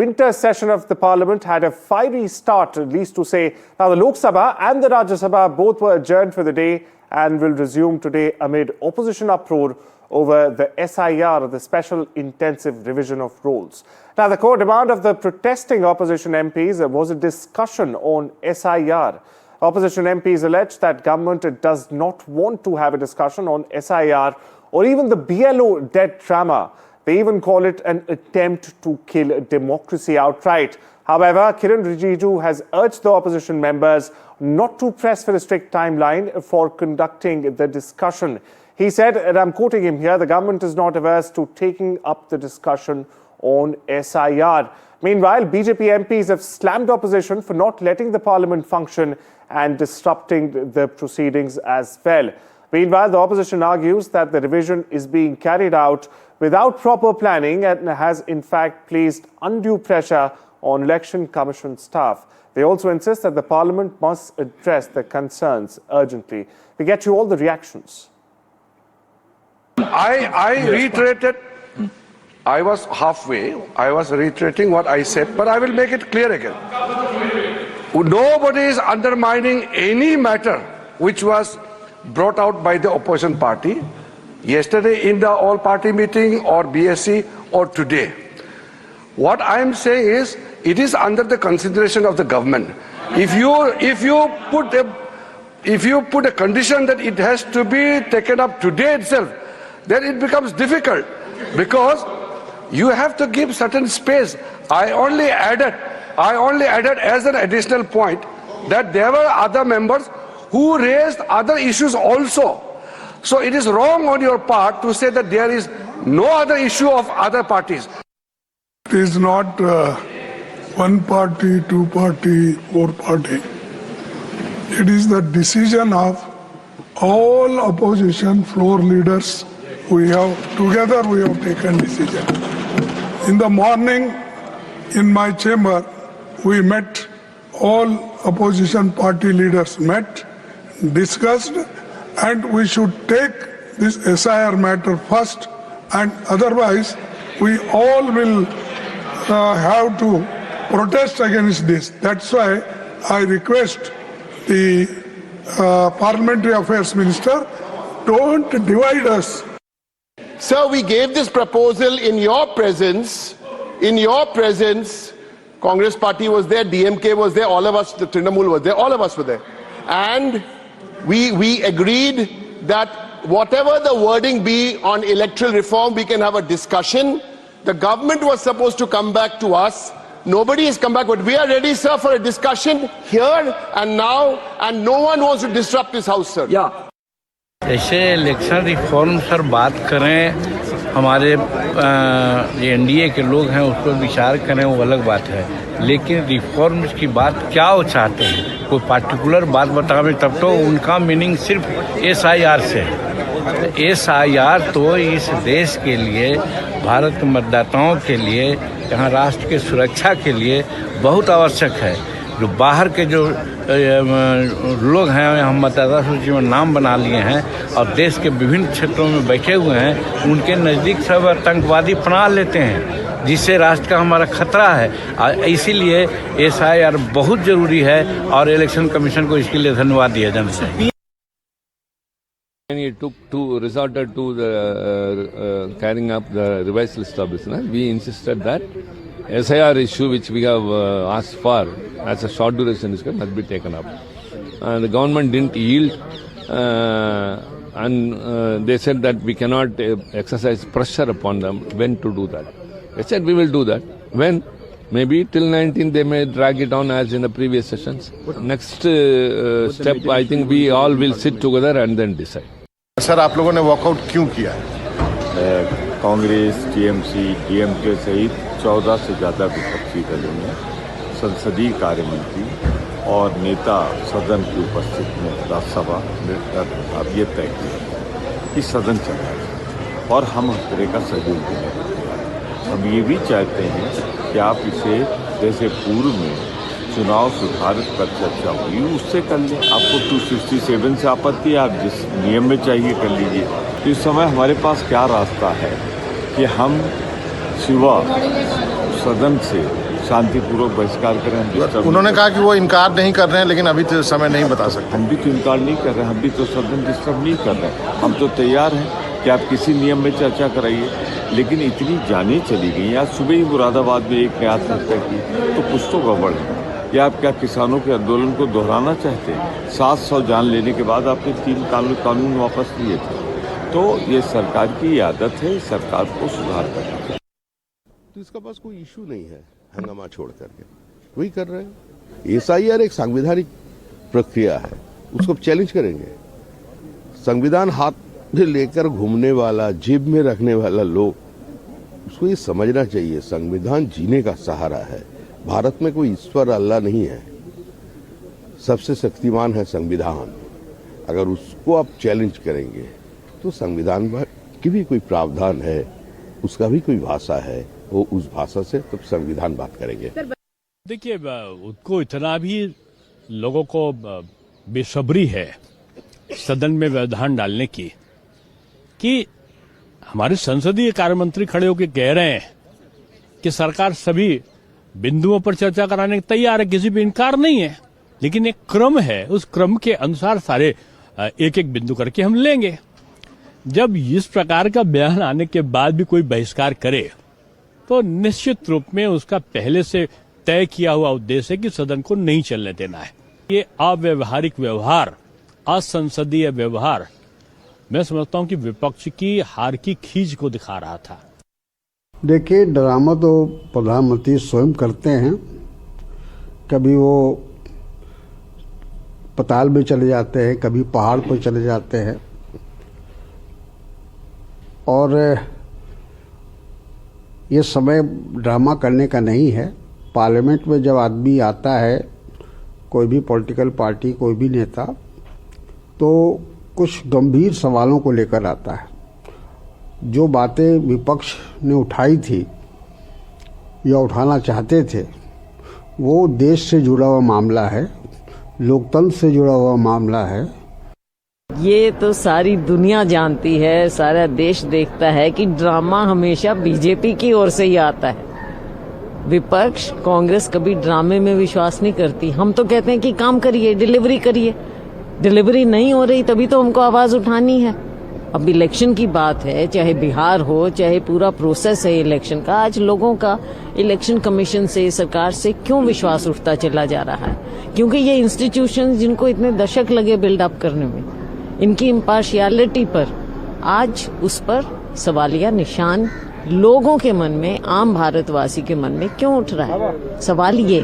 Winter session of the Parliament had a fiery start, at least to say. Now, the Lok Sabha and the Rajya Sabha both were adjourned for the day and will resume today amid opposition uproar over the SIR, the Special Intensive Revision of Rules. Now, the core demand of the protesting opposition MPs was a discussion on SIR. Opposition MPs allege that government does not want to have a discussion on SIR or even the BLO debt drama. They even call it an attempt to kill democracy outright. However, Kiren Rijiju has urged the opposition members not to press for a strict timeline for conducting the discussion. He said, and I'm quoting him here, the government is not averse to taking up the discussion on SIR. Meanwhile, BJP MPs have slammed opposition for not letting the parliament function and disrupting the proceedings as well. Meanwhile, the opposition argues that the revision is being carried out without proper planning and has in fact placed undue pressure on Election Commission staff. They also insist that the Parliament must address the concerns urgently. We get you all the reactions. I reiterated, I was halfway, I was reiterating what I said, but I will make it clear again. Nobody is undermining any matter which was brought out by the opposition party yesterday in the all-party meeting or BSC or today. What I am saying is, it is under the consideration of the government. If you put a condition that it has to be taken up today itself, then it becomes difficult because you have to give certain space. I only added as an additional point that there were other members who raised other issues also. So it is wrong on your part to say that there is no other issue of other parties. It is not one party, two party, four party. It is the decision of all opposition floor leaders. Together we have taken decision. In the morning, in my chamber, we met, all opposition party leaders met, discussed, and we should take this SIR matter first, and otherwise we all will have to protest against this. That's why I request the Parliamentary Affairs Minister, don't divide us. Sir, we gave this proposal in your presence. In your presence, Congress Party was there, DMK was there, all of us, the Trinamool was there, all of us were there. And we agreed that whatever the wording be on electoral reform, we can have a discussion. The government was supposed to come back to us. Nobody has come back, but we are ready, sir, for a discussion here and now, and no one wants to disrupt this house, sir. Yeah. जैसे election reform sir बात करें, हमारे NDA के लोग हैं उस पर विचार करें, वो अलग बात है, लेकिन रिफॉर्म्स की बात क्या वो चाहते हैं, कोई पार्टिकुलर बात बतावें तब तो उनका मीनिंग सिर्फ SIR से है। SIR तो इस देश के लिए, भारत के मतदाताओं के लिए, यहाँ राष्ट्र की सुरक्षा के लिए बहुत आवश्यक है। जो बाहर के जो लोग हैं, हम मतदाता सूची में नाम बना लिए हैं और देश के विभिन्न क्षेत्रों में बैठे हुए हैं, उनके नज़दीक सब आतंकवादी पनाह लेते हैं, जिससे राष्ट्र का हमारा खतरा है। इसीलिए SIR बहुत ज़रूरी है और इलेक्शन कमीशन को इसके लिए धन्यवाद दिया जाना चाहिए। It took resorted to the carrying up the revised list of business. We insisted that SIR issue, which we have asked for as a short duration issue, must be taken up. The government didn't yield, and they said that we cannot exercise pressure upon them when to do that. They said we will do that. When? Maybe till 19 they may drag it on as in the previous sessions. Next step, I think we all will sit together and then decide. Sir, आप लोगों ने walkout क्यों किया है? Congress, TMC, DMK सहित 14 से ज़्यादा विपक्षी दलों ने संसदीय कार्यमंत्री और नेता सदन की उपस्थिति में राज्यसभा में अब ये तय किया कि सदन चलाए और हम उस तरह का सहयोग देने को हम ये भी चाहते हैं कि आप इसे जैसे पूर्व में चुनाव सुधारित पर चर्चा हुई उससे कर लें। आपको 267 से आपत्ति है, आप जिस नियम में चाहिए कर लीजिए। तो इस समय हमारे पास क्या रास्ता है कि हम सुबह सदन से शांतिपूर्वक बहिष्कार करें। हम disturb उन्होंने नहीं कहा कि वो इनकार नहीं कर रहे हैं, लेकिन अभी तो समय नहीं बता सकते। हम भी तो इनकार नहीं कर रहे हैं, हम भी तो सदन डिस्टर्ब नहीं कर रहे हैं। हम तो तैयार हैं कि आप किसी नियम में चर्चा कराइए, लेकिन इतनी जानें चली गई। आज सुबह ही मुरादाबाद में एक ने आत्महत्या की, तो कुछ तो गड़बड़ है। या आप क्या किसानों के आंदोलन को दोहराना चाहते हैं? 700 जान लेने के बाद आपने 3 कानून वापस लिए थे। तो ये सरकार की आदत है, सरकार को सुधार करना है। तो इसका पास कोई इशू नहीं है हंगामा छोड़ करके, वही कर रहे हैं। एसआईआर एक संवैधानिक प्रक्रिया है, उसको चैलेंज करेंगे। संविधान हाथ में लेकर घूमने वाला, जेब में रखने वाला लोग, उसको ये समझना चाहिए संविधान जीने का सहारा है। भारत में कोई ईश्वर अल्लाह नहीं है, सबसे शक्तिमान है संविधान। अगर उसको आप चैलेंज करेंगे तो संविधान की भी कोई प्रावधान है, उसका भी कोई भाषा है, वो उस भाषा से तब संविधान बात करेंगे। देखिए, उनको इतना भी लोगों को बेसब्री है सदन में व्यवधान डालने की कि हमारे संसदीय कार्य मंत्री खड़े होकर कह रहे हैं कि सरकार सभी बिंदुओं पर चर्चा कराने की तैयार है, किसी भी इनकार नहीं है, लेकिन एक क्रम है, उस क्रम के अनुसार सारे एक एक बिंदु करके हम लेंगे। जब इस प्रकार का बयान आने के बाद भी कोई बहिष्कार करे तो निश्चित रूप में उसका पहले से तय किया हुआ उद्देश्य है कि सदन को नहीं चलने देना है। ये अव्यवहारिक व्यवहार, असंसदीय व्यवहार, मैं समझता हूं कि विपक्ष की हार की खींच को दिखा रहा था। देखिए, ड्रामा तो प्रधानमंत्री स्वयं करते हैं। कभी वो पताल में चले जाते हैं, कभी पहाड़ पर चले जाते हैं, और ये समय ड्रामा करने का नहीं है। पार्लियामेंट में जब आदमी आता है, कोई भी पॉलिटिकल पार्टी, कोई भी नेता, तो कुछ गंभीर सवालों को लेकर आता है। जो बातें विपक्ष ने उठाई थी या उठाना चाहते थे, वो देश से जुड़ा हुआ मामला है, लोकतंत्र से जुड़ा हुआ मामला है। ये तो सारी दुनिया जानती है, सारा देश देखता है कि ड्रामा हमेशा बीजेपी की ओर से ही आता है। विपक्ष, कांग्रेस कभी ड्रामे में विश्वास नहीं करती। हम तो कहते हैं कि काम करिए, डिलीवरी करिए। डिलीवरी नहीं हो रही तभी तो हमको आवाज उठानी है। अब इलेक्शन की बात है, चाहे बिहार हो, चाहे पूरा प्रोसेस है इलेक्शन का, आज लोगों का इलेक्शन कमीशन से, सरकार से क्यों विश्वास उठता चला जा रहा है? क्योंकि ये इंस्टीट्यूशंस जिनको इतने दशक लगे बिल्डअप करने में, इनकी इम्पार्शियलिटी पर आज उस पर सवालिया निशान लोगों के मन में, आम भारतवासी के मन में क्यों उठ रहा है? सवाल ये